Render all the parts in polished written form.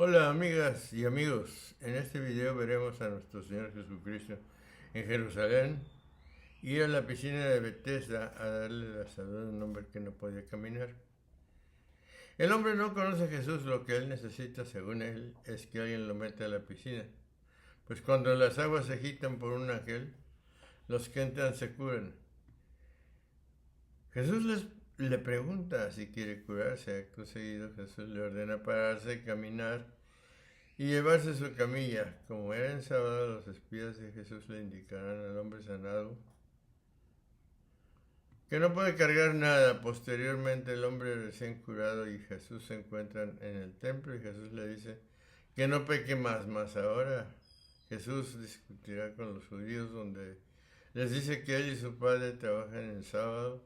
Hola amigas y amigos, en este video veremos a nuestro Señor Jesucristo en Jerusalén ir a la piscina de Bethesda a darle la salud a un hombre que no podía caminar. El hombre no conoce a Jesús, lo que él necesita según él es que alguien lo meta a la piscina, pues cuando las aguas se agitan por un ángel, los que entran se curan. Jesús le pregunta si quiere curarse. Acto seguido Jesús le ordena pararse, caminar y llevarse su camilla. Como era en sábado, los espías de Jesús le indicarán al hombre sanado que no puede cargar nada. Posteriormente el hombre recién curado y Jesús se encuentran en el templo y Jesús le dice que no peque más ahora. Jesús discutirá con los judíos donde les dice que él y su padre trabajan en el sábado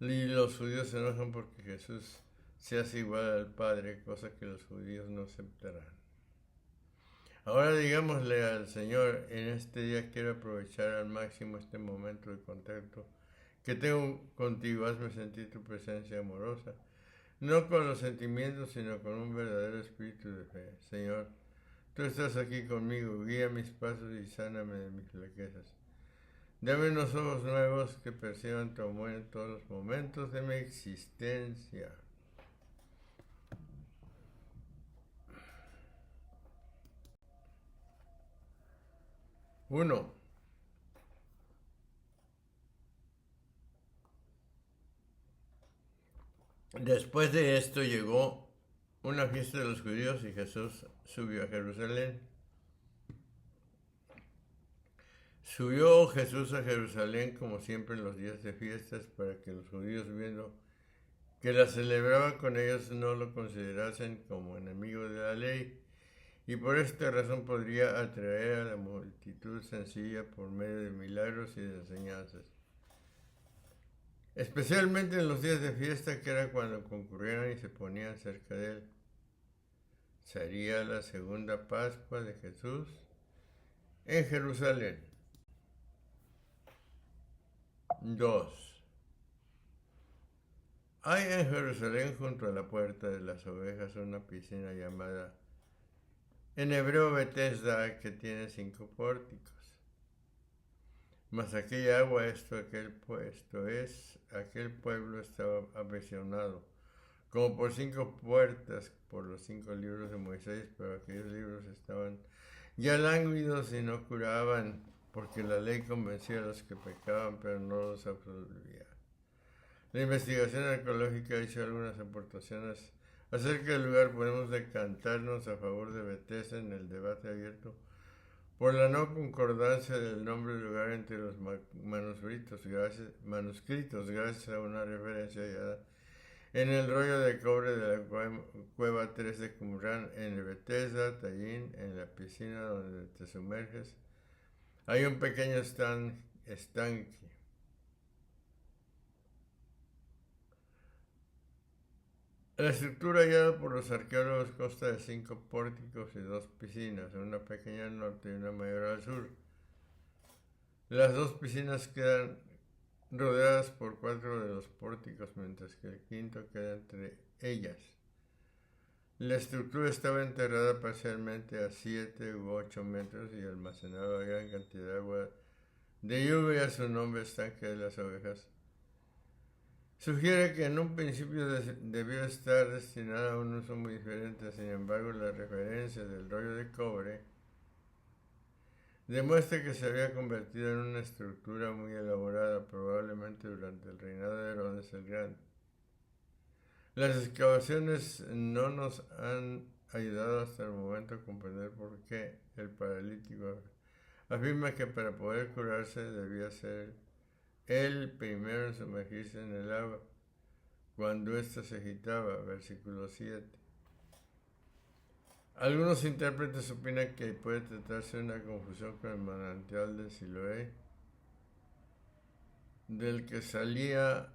y los judíos se enojan porque Jesús se hace igual al Padre, cosa que los judíos no aceptarán. Ahora digámosle al Señor, en este día quiero aprovechar al máximo este momento de contacto que tengo contigo. Hazme sentir tu presencia amorosa, no con los sentimientos, sino con un verdadero espíritu de fe. Señor, tú estás aquí conmigo, guía mis pasos y sáname de mis flaquezas. Dame unos ojos nuevos que perciban tu amor en todos los momentos de mi existencia. 1. Después de esto llegó una fiesta de los judíos y Jesús subió a Jerusalén. Subió Jesús a Jerusalén como siempre en los días de fiestas para que los judíos, viendo que la celebraba con ellos, no lo considerasen como enemigo de la ley, y por esta razón podría atraer a la multitud sencilla por medio de milagros y de enseñanzas. Especialmente en los días de fiesta, que era cuando concurrieran y se ponían cerca de él. Sería la segunda Pascua de Jesús en Jerusalén. 2. Hay en Jerusalén, junto a la puerta de las ovejas, una piscina llamada en hebreo Bethesda, que tiene 5 pórticos. Mas aquella agua, aquel pueblo estaba aprisionado, como por 5 puertas, por los 5 libros de Moisés, pero aquellos libros estaban ya lánguidos y no curaban, porque la ley convencía a los que pecaban, pero no los absolvía. La investigación arqueológica hizo algunas aportaciones acerca del lugar. Podemos decantarnos a favor de Bethesda en el debate abierto por la no concordancia del nombre del lugar entre los manuscritos, gracias a una referencia hallada en el rollo de cobre de la cueva 3 de Qumran, en el Bethesda, Tallín, en la piscina donde te sumerges. Hay un pequeño estanque. La estructura hallada por los arqueólogos consta de 5 pórticos y 2 piscinas, una pequeña al norte y una mayor al sur. Las 2 piscinas quedan rodeadas por 4 de los pórticos, mientras que el quinto queda entre ellas. La estructura estaba enterrada parcialmente a 7 u 8 metros y almacenaba gran cantidad de agua de lluvia. Su nombre, estanque de las ovejas, sugiere que en un principio debió estar destinada a un uso muy diferente. Sin embargo, la referencia del rollo de cobre demuestra que se había convertido en una estructura muy elaborada, probablemente durante el reinado de Herodes el Grande. Las excavaciones no nos han ayudado hasta el momento a comprender por qué el paralítico afirma que para poder curarse debía ser él primero en sumergirse en el agua cuando ésta se agitaba. Versículo 7. Algunos intérpretes opinan que puede tratarse de una confusión con el manantial de Siloé, del que salía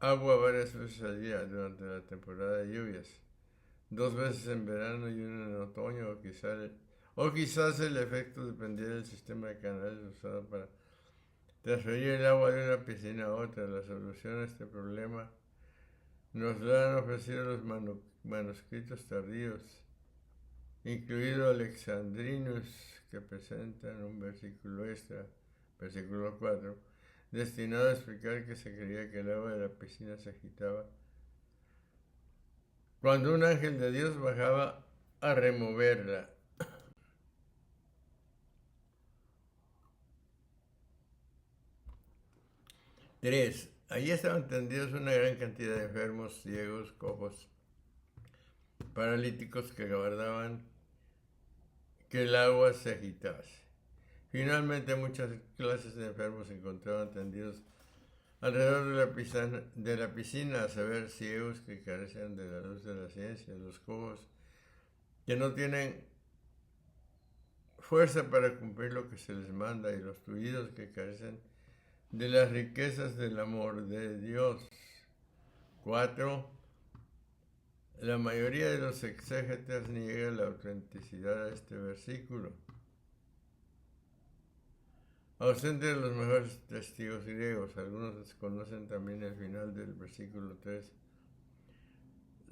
agua varias veces al día durante la temporada de lluvias, 2 veces en verano y una en otoño, o quizás el efecto dependía del sistema de canales usado para transferir el agua de una piscina a otra. La solución a este problema Nos lo han ofrecido los manuscritos tardíos, incluido Alexandrinus, que presentan un versículo extra, versículo 4, destinado a explicar que se creía que el agua de la piscina se agitaba cuando un ángel de Dios bajaba a removerla. 3. Allí estaban tendidos una gran cantidad de enfermos, ciegos, cojos, paralíticos que aguardaban que el agua se agitase. Finalmente muchas clases de enfermos se encontraban tendidos alrededor de la piscina, a saber, ciegos que carecen de la luz de la ciencia, los cojos que no tienen fuerza para cumplir lo que se les manda y los tullidos que carecen de las riquezas del amor de Dios. 4. La mayoría de los exégetas niega la autenticidad de este versículo. Ausente de los mejores testigos griegos, algunos desconocen también el final del versículo 3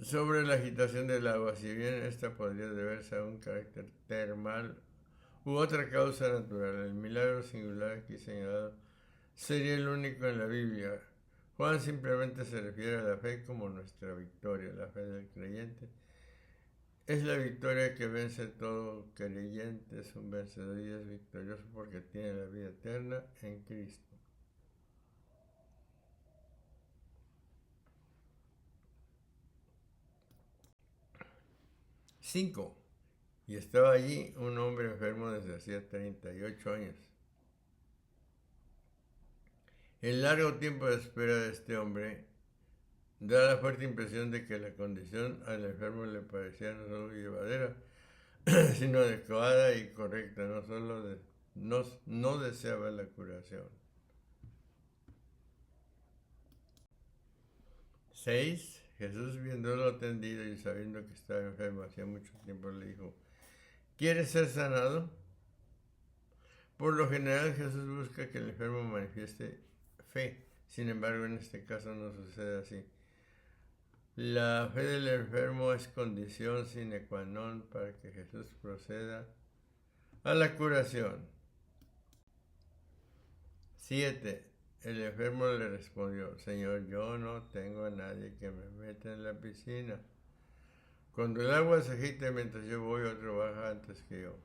sobre la agitación del agua, si bien esta podría deberse a un carácter termal u otra causa natural. El milagro singular aquí señalado sería el único en la Biblia. Juan simplemente se refiere a la fe como nuestra victoria. La fe del creyente es la victoria que vence todo creyente, es un vencedor y es victorioso porque tiene la vida eterna en Cristo. 5. Y estaba allí un hombre enfermo desde hacía 38 años. El largo tiempo de espera de este hombre da la fuerte impresión de que la condición al enfermo le parecía no solo llevadera, sino adecuada y correcta, no deseaba la curación. 6. Jesús, viéndolo tendido y sabiendo que estaba enfermo hacía mucho tiempo, le dijo: ¿quieres ser sanado? Por lo general, Jesús busca que el enfermo manifieste fe. Sin embargo, en este caso no sucede así. La fe del enfermo es condición sine qua non para que Jesús proceda a la curación. 7. El enfermo le respondió: Señor, yo no tengo a nadie que me meta en la piscina. Cuando el agua se agite mientras yo voy, otro baja antes que yo.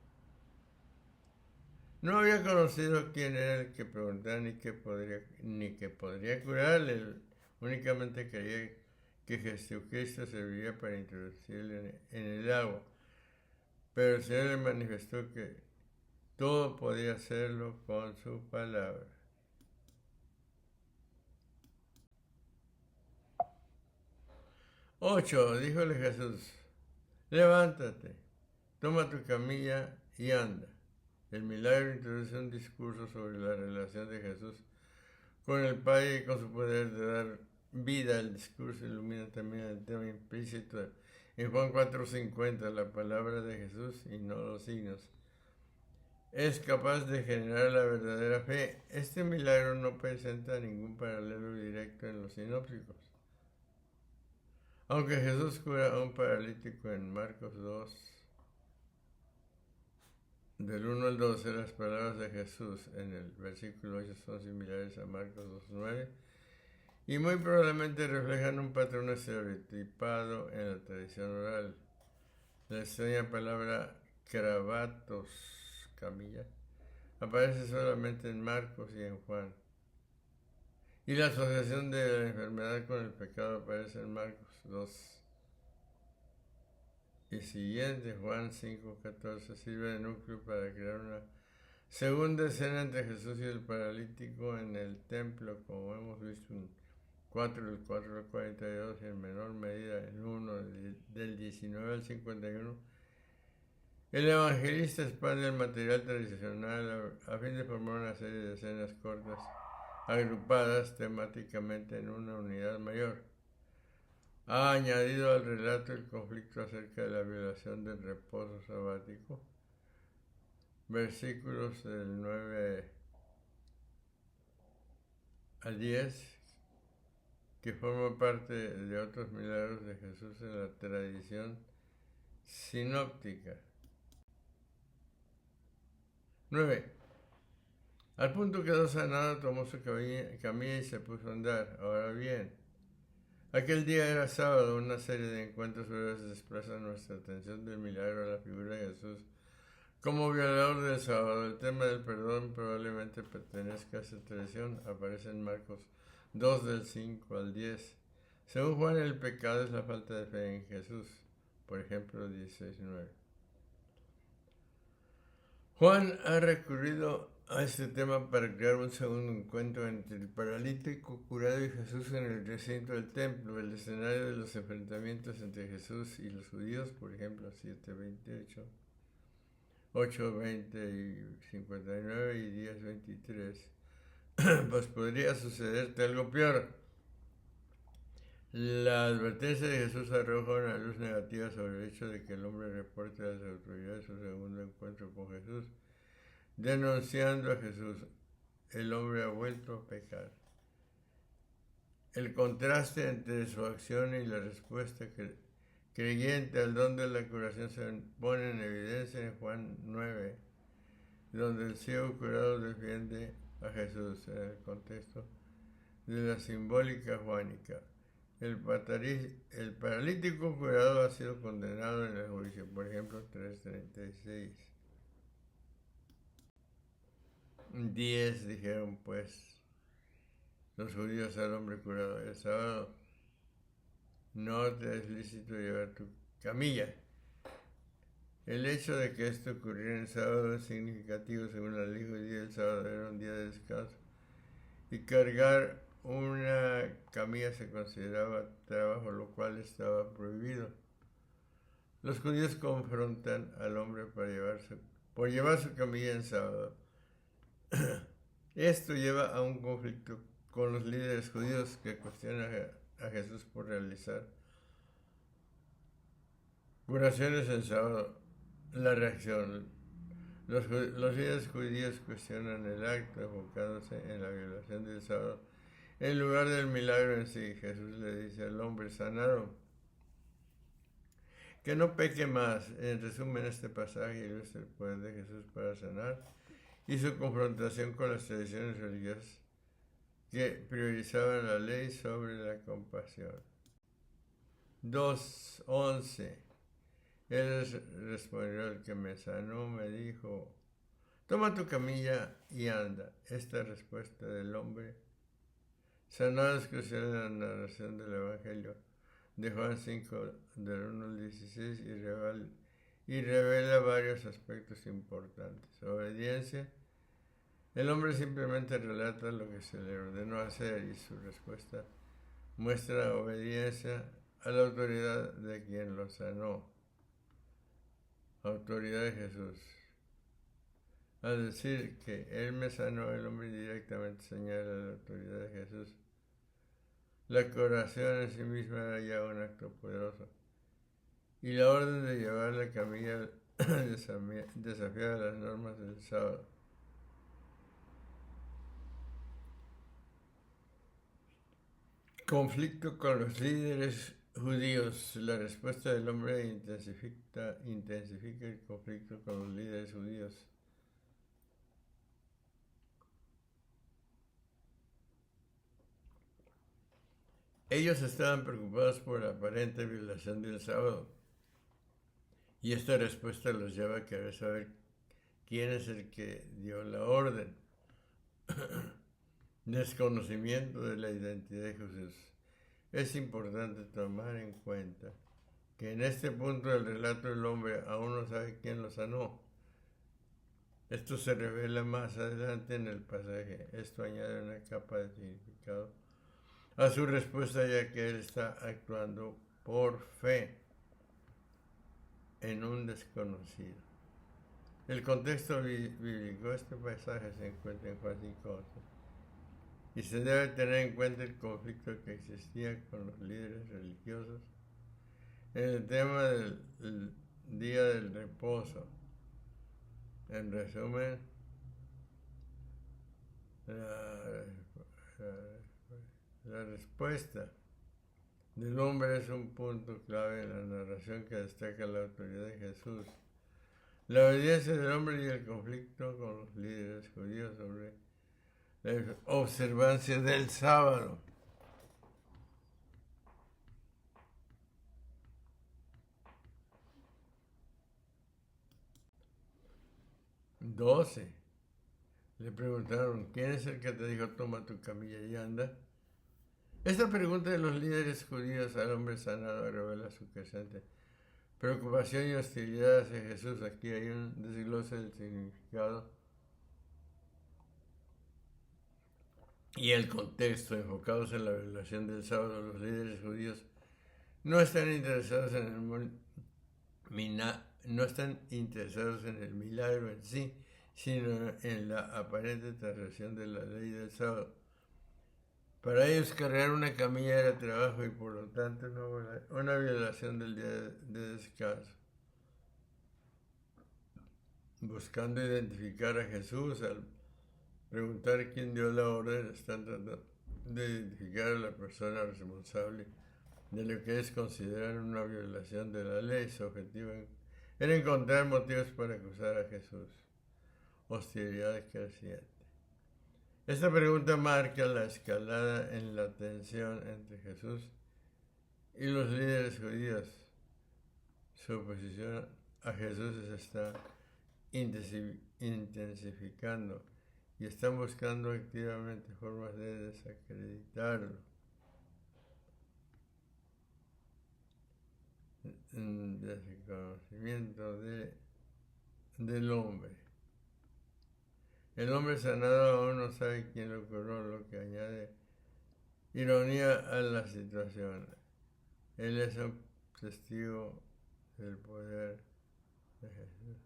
No había conocido quién era el que preguntaba ni que podría curarle. Únicamente creía que Jesucristo serviría para introducirle en el agua. Pero el Señor le manifestó que todo podía hacerlo con su palabra. 8. Díjole Jesús: levántate, toma tu camilla y anda. El milagro introduce un discurso sobre la relación de Jesús con el Padre y con su poder de dar vida. El discurso ilumina también el tema implícito en Juan 4:50, la palabra de Jesús y no los signos. Es capaz de generar la verdadera fe. Este milagro no presenta ningún paralelo directo en los sinópticos. Aunque Jesús cura a un paralítico en Marcos 2, del 1 al 12, las palabras de Jesús en el versículo 8 son similares a Marcos 2:9 y muy probablemente reflejan un patrón estereotipado en la tradición oral. La extraña palabra cravatos, camilla, aparece solamente en Marcos y en Juan. Y la asociación de la enfermedad con el pecado aparece en Marcos 2 y siguiente. Juan 5:14 sirve de núcleo para crear una segunda escena entre Jesús y el paralítico en el templo, como hemos visto en 4 del 4 al 42 y en menor medida en 1 del 19 al 51. El evangelista expande el material tradicional a fin de formar una serie de escenas cortas agrupadas temáticamente en una unidad mayor. Ha añadido al relato el conflicto acerca de la violación del reposo sabático, versículos del 9 al 10, que forma parte de otros milagros de Jesús en la tradición sinóptica. 9. Al punto quedó sanado, tomó su camilla y se puso a andar. Ahora bien, aquel día era sábado. Una serie de encuentros breves desplazan nuestra atención del milagro a la figura de Jesús como violador del sábado. El tema del perdón probablemente pertenezca a esta tradición. Aparece en Marcos 2 del 5 al 10. Según Juan, el pecado es la falta de fe en Jesús. Por ejemplo, 16:9. Juan ha recurrido a este tema para crear un segundo encuentro entre el paralítico curado y Jesús en el recinto del templo, el escenario de los enfrentamientos entre Jesús y los judíos, por ejemplo, 7:28, 8:20 y 59 y 10:23. Pues podría sucederte algo peor. La advertencia de Jesús arroja una luz negativa sobre el hecho de que el hombre reporte a las autoridades su segundo encuentro con Jesús, denunciando a Jesús. El hombre ha vuelto a pecar. El contraste entre su acción y la respuesta creyente al don de la curación se pone en evidencia en Juan 9, donde el ciego curado defiende a Jesús en el contexto de la simbólica juánica. El paralítico curado ha sido condenado en el juicio, por ejemplo, 3:36. 10 dijeron pues los judíos al hombre curado: el sábado no te es lícito llevar tu camilla. El hecho de que esto ocurriera en el sábado es significativo. Según la ley judía, el sábado era un día de descanso y cargar una camilla se consideraba trabajo, lo cual estaba prohibido. Los judíos confrontan al hombre por llevar su camilla en sábado. Esto lleva a un conflicto con los líderes judíos que cuestionan a Jesús por realizar curaciones en sábado. La reacción: los líderes judíos cuestionan el acto, enfocándose en la violación del sábado en lugar del milagro en sí. Jesús le dice al hombre sanado que no peque más. En resumen, este pasaje ilustra el poder de Jesús para sanar y su confrontación con las tradiciones religiosas que priorizaban la ley sobre la compasión. 2:11. Él respondió: el que me sanó me dijo, toma tu camilla y anda. Esta respuesta del hombre sanado es crucial en la narración del Evangelio de Juan 5, del 1 al 16, y revela varios aspectos importantes. Obediencia: el hombre simplemente relata lo que se le ordenó hacer y su respuesta muestra obediencia a la autoridad de quien lo sanó. Autoridad de Jesús. Al decir que Él me sanó, el hombre directamente señala la autoridad de Jesús. La curación en sí misma era ya un acto poderoso, y la orden de llevar la camilla desafiaba las normas del sábado. Conflicto con los líderes judíos. La respuesta del hombre intensifica el conflicto con los líderes judíos. Ellos estaban preocupados por la aparente violación del sábado, y esta respuesta los lleva a querer saber quién es el que dio la orden. Desconocimiento de la identidad de Jesús. Es importante tomar en cuenta que en este punto del relato el hombre aún no sabe quién lo sanó. Esto se revela más adelante en el pasaje. Esto añade una capa de significado a su respuesta, ya que él está actuando por fe en un desconocido. El contexto bíblico de este pasaje se encuentra en Juan 5:11 y se debe tener en cuenta el conflicto que existía con los líderes religiosos en el tema del día del reposo. En resumen, La respuesta del hombre es un punto clave en la narración que destaca la autoridad de Jesús. La obediencia del hombre y el conflicto con los líderes judíos sobre la observancia del sábado. 12. Le preguntaron, ¿quién es el que te dijo toma tu camilla y anda? Esta pregunta de los líderes judíos al hombre sanado revela su creciente preocupación y hostilidad hacia Jesús. Aquí hay un desglose del significado y el contexto enfocados en la violación del sábado. Los líderes judíos no están interesados en el milagro en sí, sino en la aparente transgresión de la ley del sábado. Para ellos cargar una camilla era trabajo y por lo tanto una violación del día de descanso. Buscando identificar a Jesús, al preguntar quién dio la orden, están tratando de identificar a la persona responsable de lo que es considerar una violación de la ley. Su objetivo era encontrar motivos para acusar a Jesús. Hostilidad creciente. Esta pregunta marca la escalada en la tensión entre Jesús y los líderes judíos. Su oposición a Jesús se está intensificando y están buscando activamente formas de desacreditarlo. Desconocimiento del hombre. El hombre sanado aún no sabe quién lo curó, lo que añade ironía a la situación. Él es un testigo del poder de Jesús.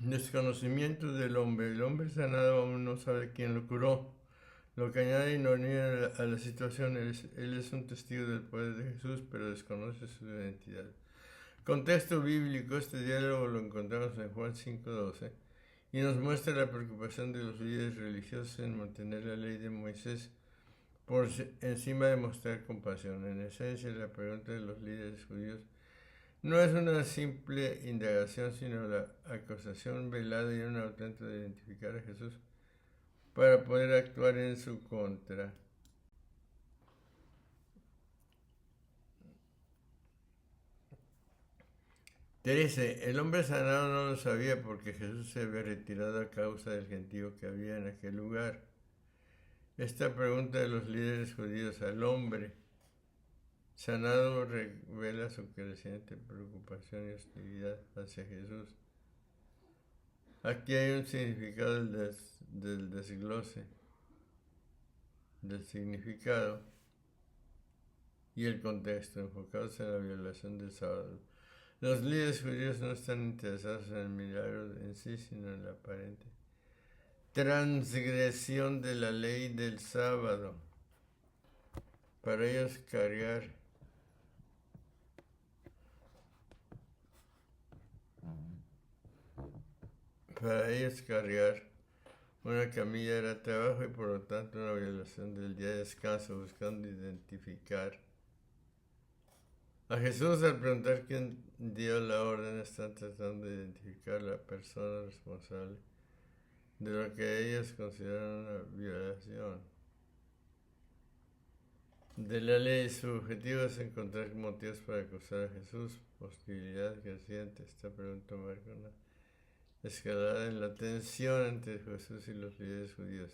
Desconocimiento del hombre. El hombre sanado aún no sabe quién lo curó, lo que añade ironía a la situación. Él es un testigo del poder de Jesús, pero desconoce su identidad. Contexto bíblico. Este diálogo lo encontramos en Juan 5:12 y nos muestra la preocupación de los líderes religiosos en mantener la ley de Moisés por encima de mostrar compasión. En esencia, la pregunta de los líderes judíos no es una simple indagación, sino la acusación velada y un intento de identificar a Jesús para poder actuar en su contra. 13. El hombre sanado no lo sabía porque Jesús se había retirado a causa del gentío que había en aquel lugar. Esta pregunta de los líderes judíos al hombre sanado revela su creciente preocupación y hostilidad hacia Jesús. Aquí hay un significado del desglose del significado y el contexto enfocados en la violación del sábado. Los líderes judíos no están interesados en el milagro en sí, sino en la aparente transgresión de la ley del sábado. Para ellos cargar una camilla era trabajo y por lo tanto una violación del día de descanso, buscando identificar a Jesús. Al preguntar quién dio la orden, están tratando de identificar la persona responsable de lo que ellos consideran una violación de la ley. Su objetivo es encontrar motivos para acusar a Jesús. Hostilidad creciente. Esta pregunta marca una escalada en la tensión entre Jesús y los líderes judíos.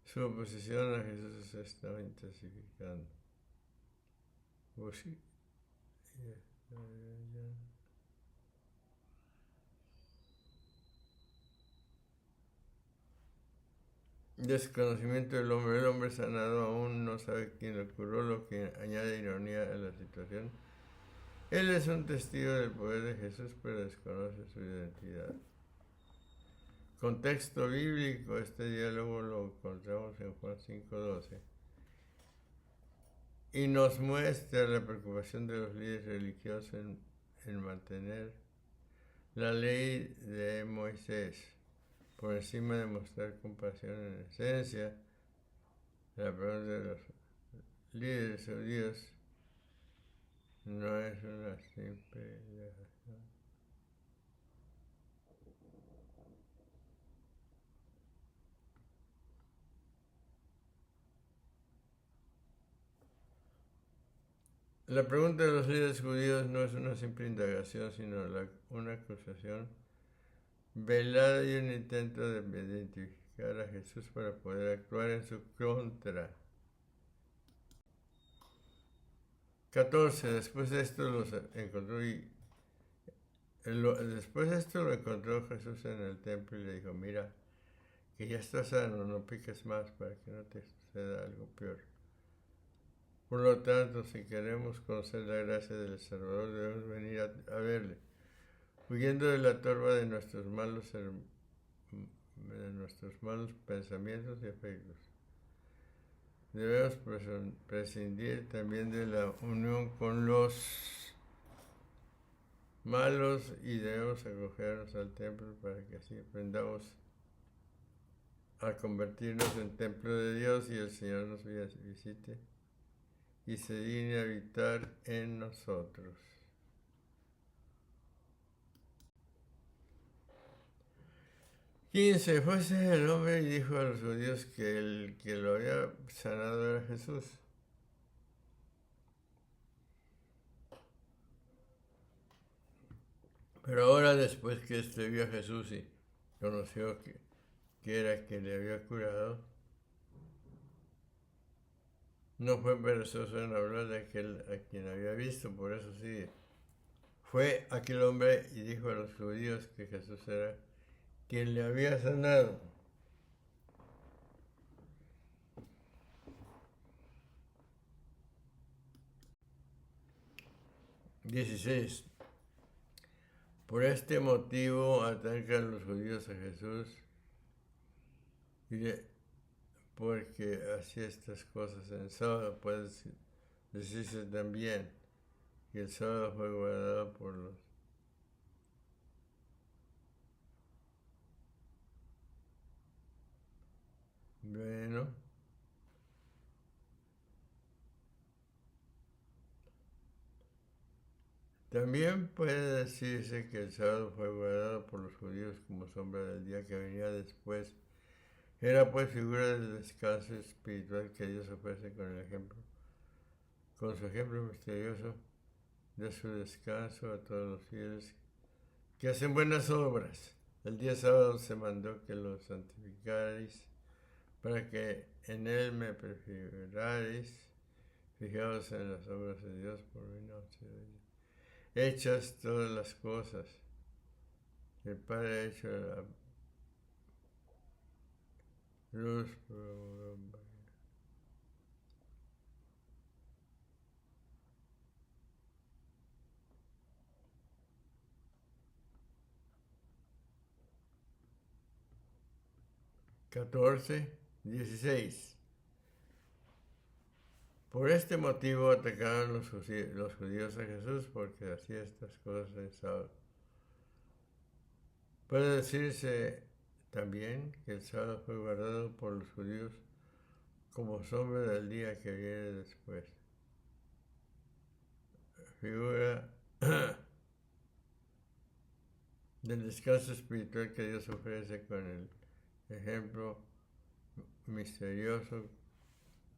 Su oposición a Jesús se estaba intensificando. Desconocimiento del hombre. El hombre sanado aún no sabe quién lo curó, lo que añade ironía a la situación. Él es un testigo del poder de Jesús, pero desconoce su identidad. Contexto bíblico. Este diálogo lo encontramos en Juan 5:12. Y nos muestra la preocupación de los líderes religiosos en mantener la ley de Moisés por encima de mostrar compasión en esencia. La pregunta de los líderes judíos no es una simple negación. La pregunta de los líderes judíos no es una simple indagación, sino una acusación velada y un intento de identificar a Jesús para poder actuar en su contra. 14. Después de esto lo encontró Jesús en el templo y le dijo: mira, que ya estás sano, no piques más para que no te suceda algo peor. Por lo tanto, si queremos conocer la gracia del Salvador, debemos venir a verle, huyendo de la torba de nuestros malos pensamientos y afectos. Debemos prescindir también de la unión con los malos y debemos acogernos al templo para que así aprendamos a convertirnos en templo de Dios y el Señor nos visite y se digne habitar en nosotros. 15. Fuese el hombre y dijo a los judíos que el que lo había sanado era Jesús. Pero ahora, después que éste vio a Jesús y conoció que era quien le había curado, no fue perezoso en hablar de aquel a quien había visto. Por eso sí, fue aquel hombre y dijo a los judíos que Jesús era quien le había sanado. XVI. Por este motivo atacan los judíos a Jesús, porque hacía estas cosas en sábado. Puede decirse también que el sábado fue guardado por los bueno. También puede decirse que el sábado fue guardado por los judíos como sombra del día que venía después. Era pues figura del descanso espiritual que Dios ofrece con su ejemplo misterioso de su descanso a todos los fieles que hacen buenas obras. El día sábado se mandó que los santificarais para que en él me prefigurarais, fijaos en las obras de Dios por mi noche. Hechas todas las cosas, el Padre ha hecho la luz por 14:16. Por este motivo atacaron los judíos a Jesús porque hacía estas cosas en sábado. Puede decirse también que el sábado fue guardado por los judíos como sombra del día que viene después. Figura del descanso espiritual que Dios ofrece con el ejemplo misterioso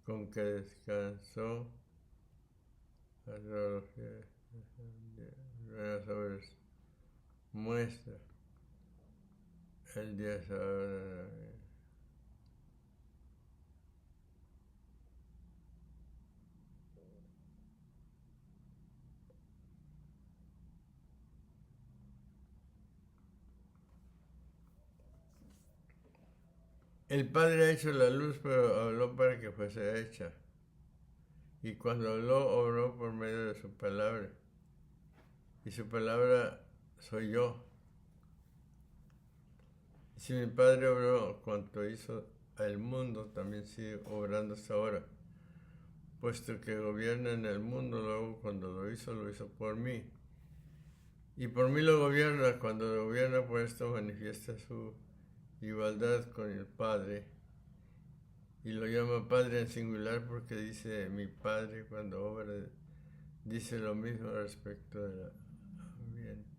con que descansó a todos los fieles. Buenas obras muestra el día sábado. El Padre ha hecho la luz, pero habló para que fuese hecha. Y cuando habló, obró por medio de su palabra. Y su palabra soy yo. Si mi Padre obró cuanto hizo al mundo, también sigue obrando hasta ahora. Puesto que gobierna en el mundo, luego cuando lo hizo por mí. Y por mí lo gobierna. Cuando lo gobierna, por esto manifiesta su igualdad con el Padre. Y lo llama Padre en singular porque dice mi Padre cuando obra, dice lo mismo respecto del ambiente.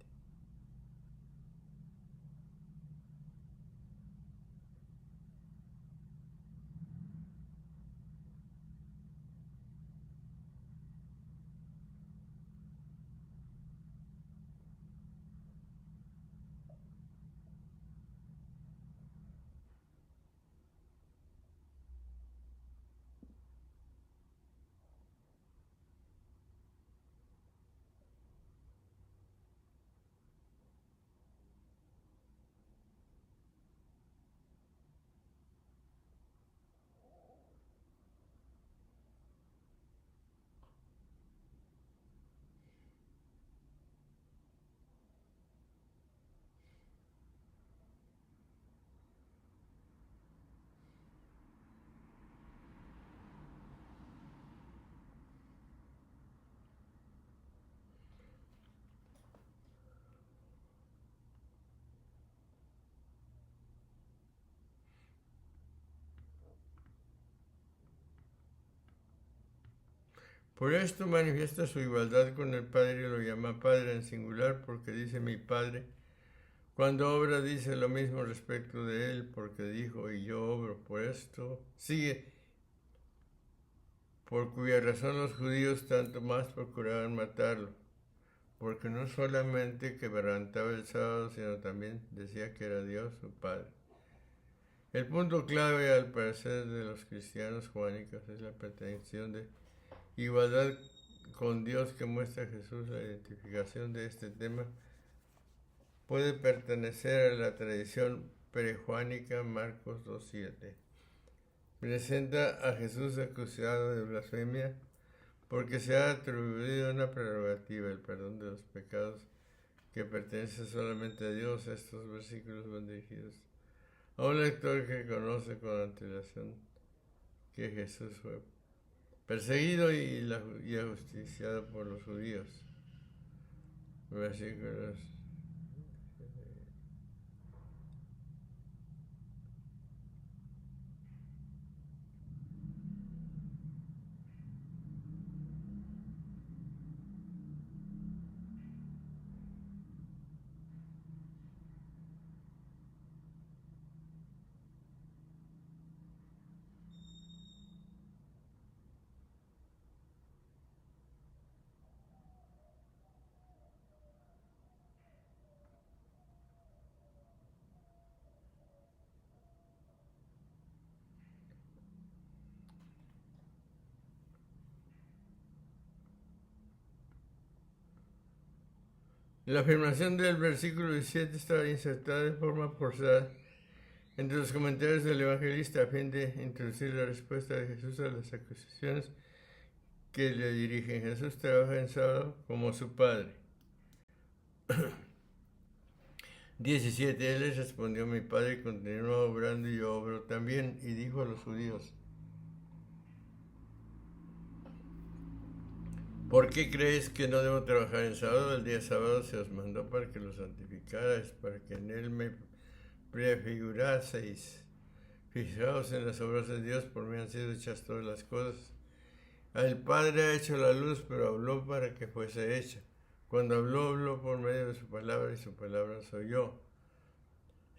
Por esto manifiesta su igualdad con el Padre y lo llama Padre en singular porque dice mi Padre. Cuando obra dice lo mismo respecto de él porque dijo y yo obro. Por esto sigue, por cuya razón los judíos tanto más procuraban matarlo, porque no solamente quebrantaba el sábado, sino también decía que era Dios su Padre. El punto clave al parecer de los cristianos juánicos es la pretensión de igualdad con Dios que muestra Jesús. La identificación de este tema puede pertenecer a la tradición prejuánica. Marcos 2:7 presenta a Jesús acusado de blasfemia porque se ha atribuido una prerrogativa, el perdón de los pecados, que pertenece solamente a Dios. Estos versículos van dirigidos a un lector que conoce con antelación que Jesús fue perseguido y ajusticiado por los judíos. Versículos. La afirmación del versículo 17 estaba insertada de forma forzada entre los comentarios del evangelista a fin de introducir la respuesta de Jesús a las acusaciones que le dirigen. Jesús trabaja en sábado como su Padre. 17. Él les respondió: mi Padre continúa obrando y yo obro también. Y dijo a los judíos: ¿por qué creéis que no debo trabajar en sábado? El día sábado se os mandó para que lo santificarais, para que en él me prefiguraseis. Fijaos en las obras de Dios, por mí han sido hechas todas las cosas. El Padre ha hecho la luz, pero habló para que fuese hecha. Cuando habló por medio de su palabra, y su palabra soy yo.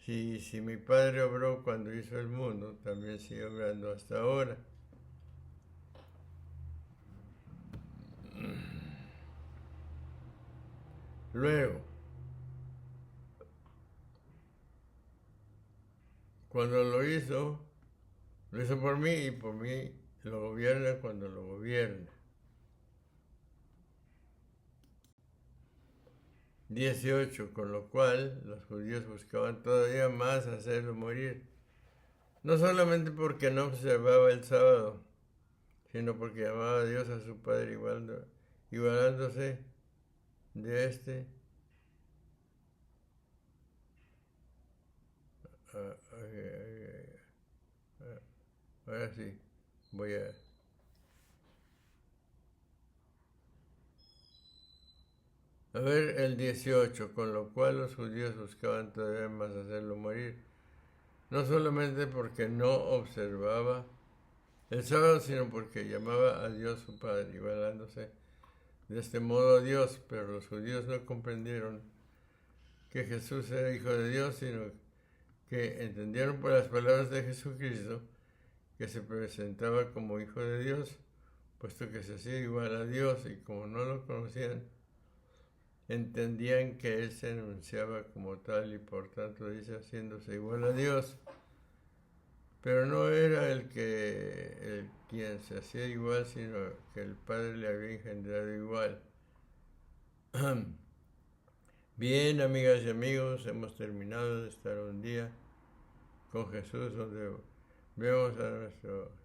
Si mi Padre obró cuando hizo el mundo, también sigue obrando hasta ahora. Luego, cuando lo hizo por mí, y por mí lo gobierna cuando lo gobierna. 18. Con lo cual los judíos buscaban todavía más hacerlo morir, no solamente porque no observaba el sábado, sino porque amaba a Dios, a su Padre, igualándose de este ahora sí, voy a... A ver el 18, con lo cual los judíos buscaban todavía más hacerlo morir, no solamente porque no observaba el sábado, sino porque llamaba a Dios su Padre, igualándose de este modo a Dios. Pero los judíos no comprendieron que Jesús era hijo de Dios, sino que entendieron por las palabras de Jesucristo que se presentaba como hijo de Dios, puesto que se hacía igual a Dios, y como no lo conocían, entendían que él se anunciaba como tal, y por tanto dice haciéndose igual a Dios. Pero no era quien se hacía igual, sino que el Padre le había engendrado igual. Bien, amigas y amigos, hemos terminado de estar un día con Jesús, donde vemos a nuestro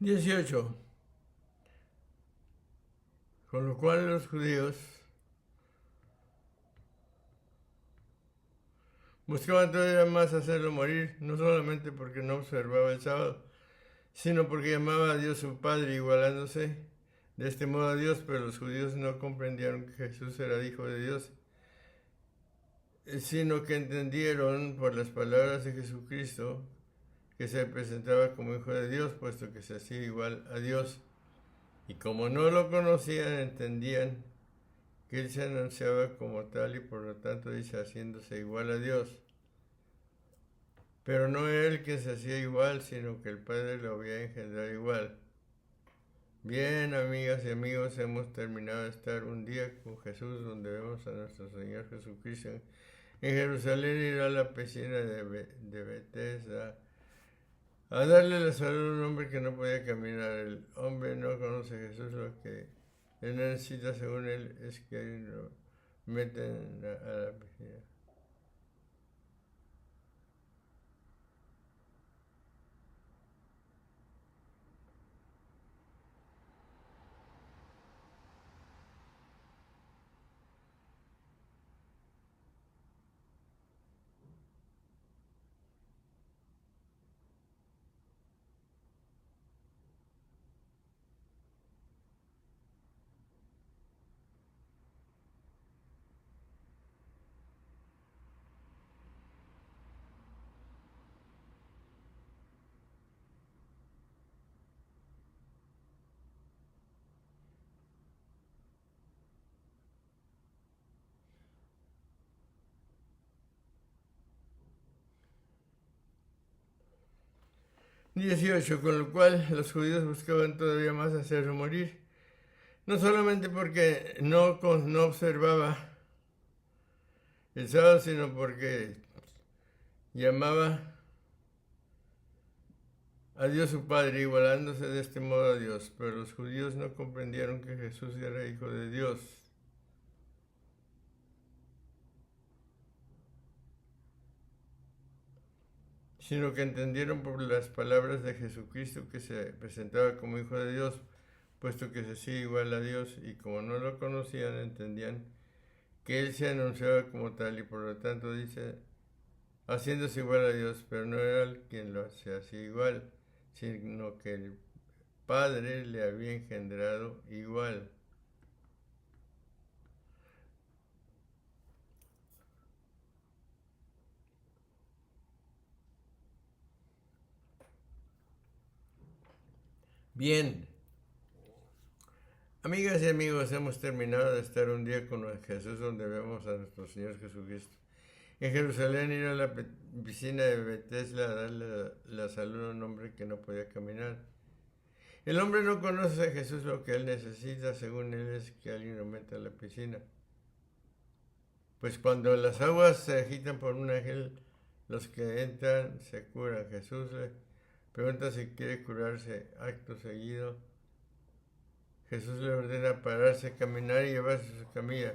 18. Con lo cual los judíos buscaban todavía más hacerlo morir, no solamente porque no observaba el sábado, sino porque llamaba a Dios su Padre, igualándose de este modo a Dios. Pero los judíos no comprendieron que Jesús era hijo de Dios, sino que entendieron por las palabras de Jesucristo que se presentaba como hijo de Dios, puesto que se hacía igual a Dios. Y como no lo conocían, entendían que él se anunciaba como tal, y por lo tanto dice haciéndose igual a Dios. Pero no era él que se hacía igual, sino que el Padre lo había engendrado igual. Bien, amigas y amigos, hemos terminado de estar un día con Jesús, donde vemos a nuestro Señor Jesucristo en Jerusalén ir a la piscina de Betesda a darle la salud a un hombre que no podía caminar. El hombre no conoce a Jesús, lo que él necesita, según él, es que lo meten a la piscina. 18, con lo cual los judíos buscaban todavía más hacerlo morir, no solamente porque no observaba el sábado, sino porque llamaba a Dios su Padre, igualándose de este modo a Dios. Pero los judíos no comprendieron que Jesús era hijo de Dios. Sino que entendieron por las palabras de Jesucristo que se presentaba como hijo de Dios, puesto que se hacía igual a Dios, y como no lo conocían, entendían que Él se anunciaba como tal, y por lo tanto dice, haciéndose igual a Dios, pero no era Él quien lo hacía igual, sino que el Padre le había engendrado igual. Bien, amigas y amigos, hemos terminado de estar un día con Jesús donde vemos a nuestro Señor Jesucristo. En Jerusalén ir a la piscina de Betesda a darle la salud a un hombre que no podía caminar. El hombre no conoce a Jesús, lo que él necesita, según él, es que alguien lo meta a la piscina. Pues cuando las aguas se agitan por un ángel, los que entran se curan. Jesús le pregunta si quiere curarse. Acto seguido, Jesús le ordena pararse, caminar y llevarse su camilla.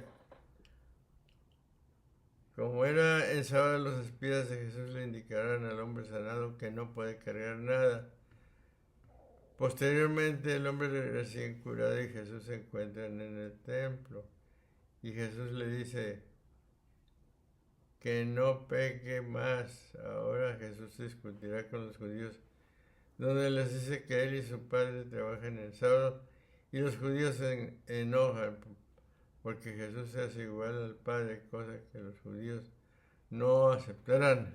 Como era en sábado, los espías de Jesús le indicarán al hombre sanado que no puede cargar nada. Posteriormente, el hombre recién curado y Jesús se encuentran en el templo. Y Jesús le dice que no peque más. Ahora Jesús discutirá con los judíos, donde les dice que él y su padre trabajan el sábado, y los judíos se enojan porque Jesús se hace igual al Padre, cosa que los judíos no aceptarán.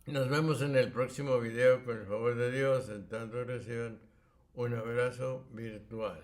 Nos vemos en el próximo video con el favor de Dios, en tanto reciban un abrazo virtual.